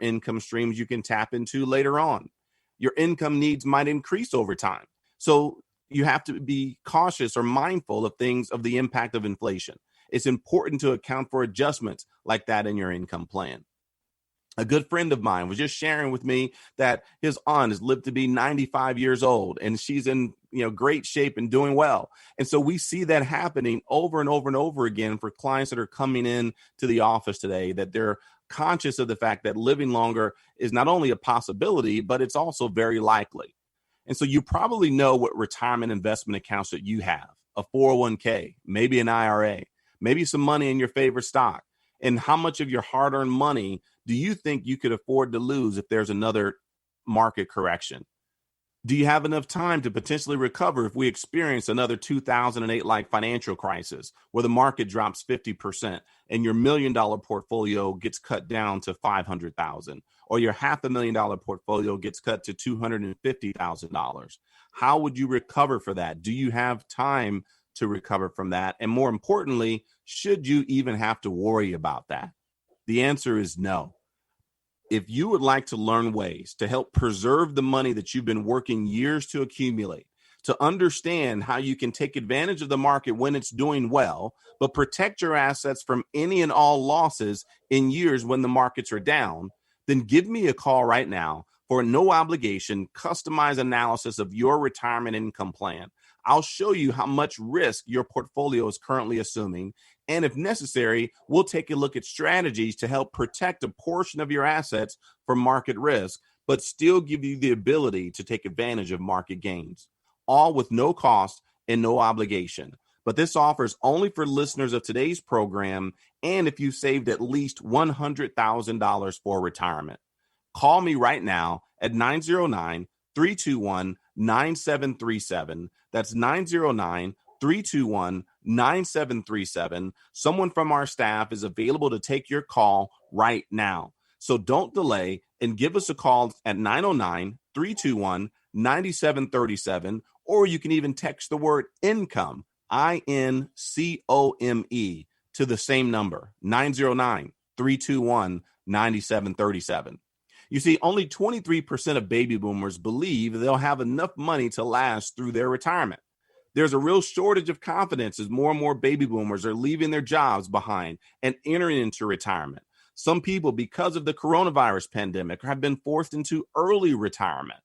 income streams you can tap into later on. Your income needs might increase over time. So you have to be cautious or mindful of the impact of inflation. It's important to account for adjustments like that in your income plan. A good friend of mine was just sharing with me that his aunt has lived to be 95 years old and she's in great shape and doing well. And so we see that happening over and over and over again for clients that are coming in to the office today, that they're conscious of the fact that living longer is not only a possibility, but it's also very likely. And so you probably know what retirement investment accounts that you have, a 401k, maybe an IRA, maybe some money in your favorite stock. And how much of your hard-earned money do you think you could afford to lose if there's another market correction? Do you have enough time to potentially recover if we experience another 2008-like financial crisis where the market drops 50% and your $1 million portfolio gets cut down to $500,000 or your $500,000 portfolio gets cut to $250,000? How would you recover for that? Do you have time to recover from that? And more importantly, should you even have to worry about that? The answer is no. If you would like to learn ways to help preserve the money that you've been working years to accumulate, to understand how you can take advantage of the market when it's doing well, but protect your assets from any and all losses in years when the markets are down, then give me a call right now for a no obligation, customized analysis of your retirement income plan. I'll show you how much risk your portfolio is currently assuming. And if necessary, we'll take a look at strategies to help protect a portion of your assets from market risk, but still give you the ability to take advantage of market gains, all with no cost and no obligation. But this offer is only for listeners of today's program and if you saved at least $100,000 for retirement. Call me right now at 909-321-9737. That's 909-321-9737. Someone from our staff is available to take your call right now. So don't delay and give us a call at 909-321-9737, or you can even text the word income, INCOME, to the same number, 909-321-9737. You see, only 23% of baby boomers believe they'll have enough money to last through their retirement. There's a real shortage of confidence as more and more baby boomers are leaving their jobs behind and entering into retirement. Some people, because of the coronavirus pandemic, have been forced into early retirement.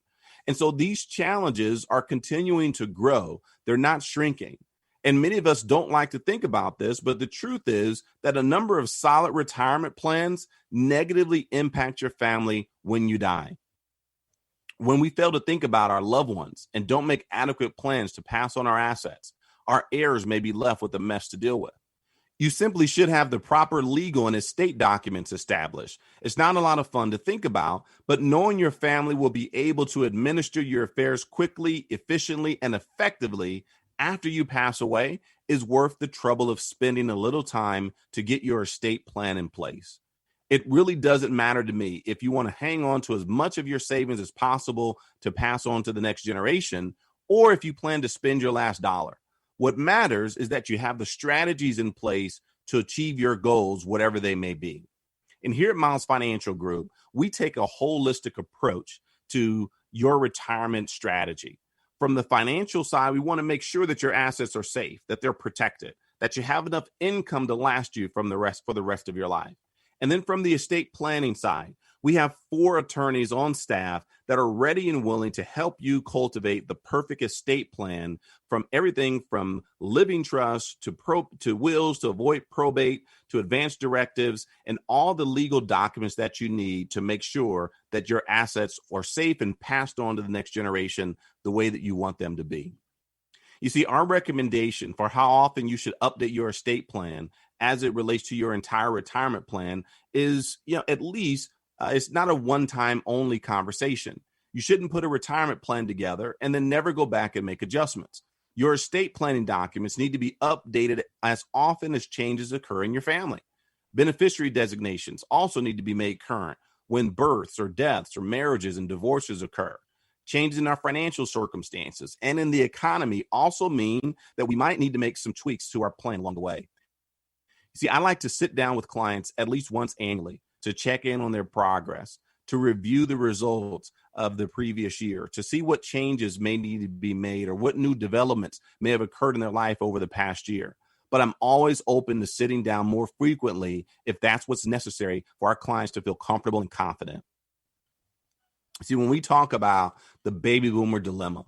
And so these challenges are continuing to grow. They're not shrinking. And many of us don't like to think about this, but the truth is that a number of solid retirement plans negatively impact your family when you die. When we fail to think about our loved ones and don't make adequate plans to pass on our assets, our heirs may be left with a mess to deal with. You simply should have the proper legal and estate documents established. It's not a lot of fun to think about, but knowing your family will be able to administer your affairs quickly, efficiently, and effectively after you pass away is worth the trouble of spending a little time to get your estate plan in place. It really doesn't matter to me if you want to hang on to as much of your savings as possible to pass on to the next generation, or if you plan to spend your last dollar. What matters is that you have the strategies in place to achieve your goals, whatever they may be. And here at Miles Financial Group, we take a holistic approach to your retirement strategy. From the financial side, we want to make sure that your assets are safe, that they're protected, that you have enough income to last you for the rest of your life. And then from the estate planning side, we have 4 attorneys on staff that are ready and willing to help you cultivate the perfect estate plan, from everything from living trusts to wills, to avoid probate, to advance directives, and all the legal documents that you need to make sure that your assets are safe and passed on to the next generation the way that you want them to be. You see, our recommendation for how often you should update your estate plan as it relates to your entire retirement plan is, at least it's not a one-time only conversation. You shouldn't put a retirement plan together and then never go back and make adjustments. Your estate planning documents need to be updated as often as changes occur in your family. Beneficiary designations also need to be made current when births or deaths or marriages and divorces occur. Changes in our financial circumstances and in the economy also mean that we might need to make some tweaks to our plan along the way. See, I like to sit down with clients at least once annually to check in on their progress, to review the results of the previous year, to see what changes may need to be made or what new developments may have occurred in their life over the past year. But I'm always open to sitting down more frequently if that's what's necessary for our clients to feel comfortable and confident. See, when we talk about the baby boomer dilemma,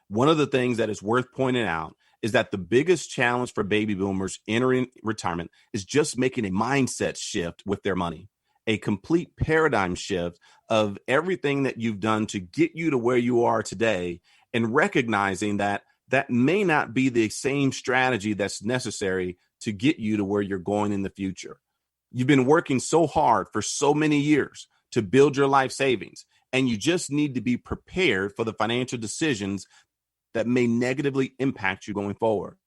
one of the things that is worth pointing out is that the biggest challenge for baby boomers entering retirement is just making a mindset shift with their money, a complete paradigm shift of everything that you've done to get you to where you are today, and recognizing that that may not be the same strategy that's necessary to get you to where you're going in the future. You've been working so hard for so many years to build your life savings, and you just need to be prepared for the financial decisions that may negatively impact you going forward.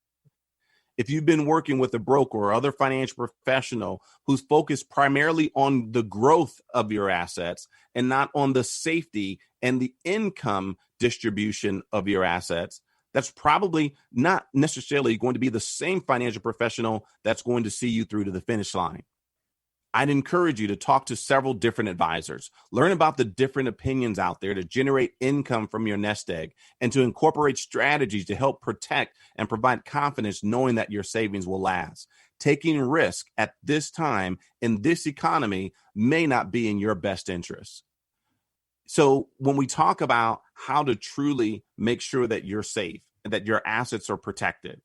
If you've been working with a broker or other financial professional who's focused primarily on the growth of your assets and not on the safety and the income distribution of your assets, that's probably not necessarily going to be the same financial professional that's going to see you through to the finish line. I'd encourage you to talk to several different advisors, learn about the different opinions out there to generate income from your nest egg, and to incorporate strategies to help protect and provide confidence knowing that your savings will last. Taking risk at this time in this economy may not be in your best interest. So when we talk about how to truly make sure that you're safe and that your assets are protected,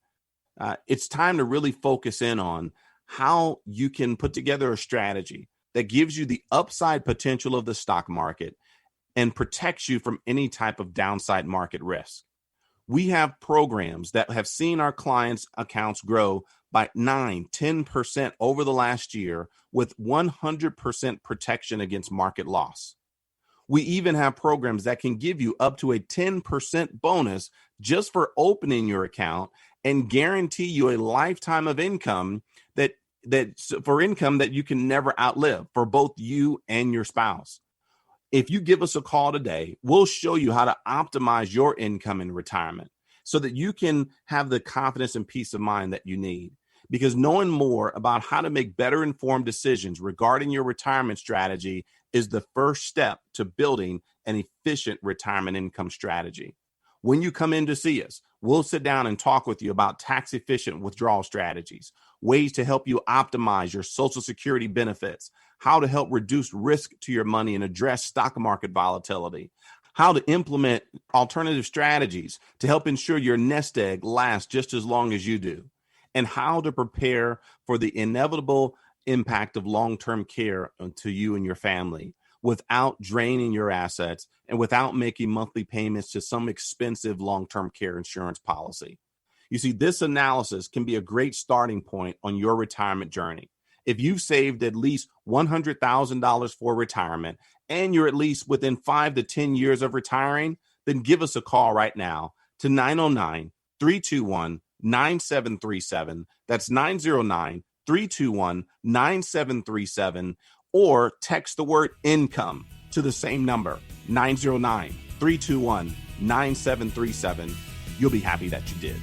it's time to really focus in on how you can put together a strategy that gives you the upside potential of the stock market and protects you from any type of downside market risk. We have programs that have seen our clients' accounts grow by 9-10% over the last year with 100% protection against market loss. We even have programs that can give you up to a 10% bonus just for opening your account and guarantee you a lifetime of income that you can never outlive for both you and your spouse. If you give us a call today, we'll show you how to optimize your income in retirement so that you can have the confidence and peace of mind that you need. Because knowing more about how to make better informed decisions regarding your retirement strategy is the first step to building an efficient retirement income strategy. When you come in to see us, we'll sit down and talk with you about tax-efficient withdrawal strategies, ways to help you optimize your Social Security benefits, how to help reduce risk to your money and address stock market volatility, how to implement alternative strategies to help ensure your nest egg lasts just as long as you do, and how to prepare for the inevitable impact of long-term care to you and your family without draining your assets and without making monthly payments to some expensive long-term care insurance policy. You see, this analysis can be a great starting point on your retirement journey. If you've saved at least $100,000 for retirement and you're at least within 5 to 10 years of retiring, then give us a call right now to 909-321-9737. That's 909-321-9737. Or text the word income to the same number, 909-321-9737. You'll be happy that you did.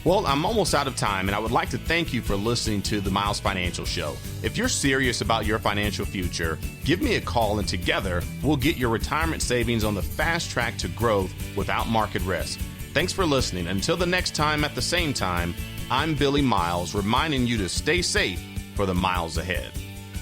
Well, I'm almost out of time, and I would like to thank you for listening to the Miles Financial Show. If you're serious about your financial future, give me a call, and together we'll get your retirement savings on the fast track to growth without market risk. Thanks for listening. Until the next time at the same time, I'm Billy Miles, reminding you to stay safe for the miles ahead.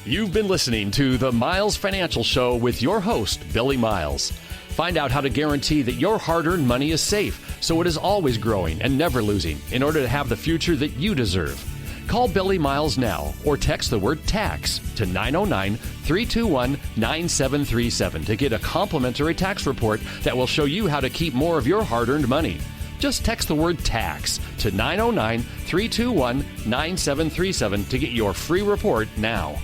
You've been listening to the Miles Financial Show with your host, Billy Miles. Find out how to guarantee that your hard-earned money is safe, so it is always growing and never losing, in order to have the future that you deserve. Call Billy Miles now or text the word TAX to 909-321-9737 to get a complimentary tax report that will show you how to keep more of your hard-earned money. Just text the word TAX to 909-321-9737 to get your free report now.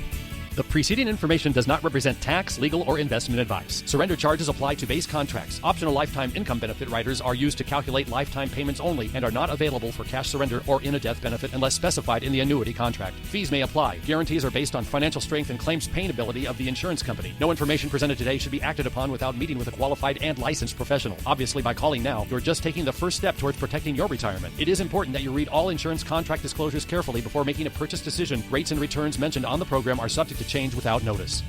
The preceding information does not represent tax, legal, or investment advice. Surrender charges apply to base contracts. Optional lifetime income benefit riders are used to calculate lifetime payments only and are not available for cash surrender or in a death benefit unless specified in the annuity contract. Fees may apply. Guarantees are based on financial strength and claims paying ability of the insurance company. No information presented today should be acted upon without meeting with a qualified and licensed professional. Obviously, by calling now, you're just taking the first step towards protecting your retirement. It is important that you read all insurance contract disclosures carefully before making a purchase decision. Rates and returns mentioned on the program are subject to change without notice.